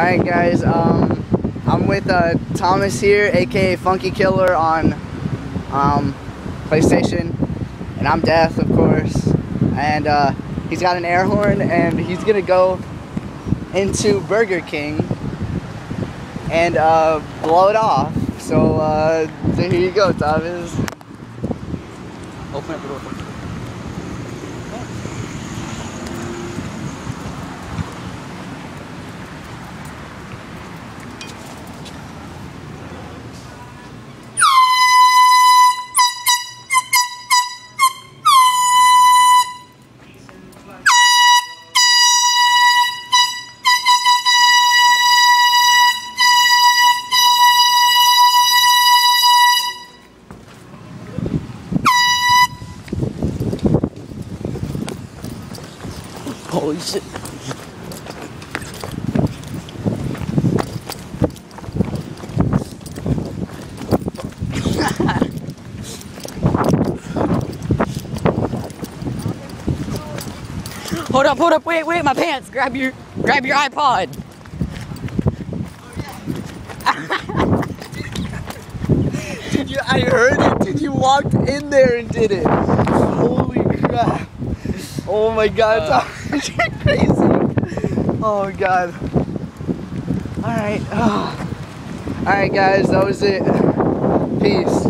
Alright guys, I'm with Thomas here, aka funkykiler on PlayStation, and I'm Death, of course, and he's got an air horn, and he's gonna go into Burger King and blow it off. So here you go, Thomas. Open up the door. Holy shit. Hold up, wait, my pants. Grab your iPod. I heard it, dude. You walked in there and did it. Holy crap. Oh my god, Thomas, you're crazy. Oh my god. Alright. Alright guys, that was it. Peace.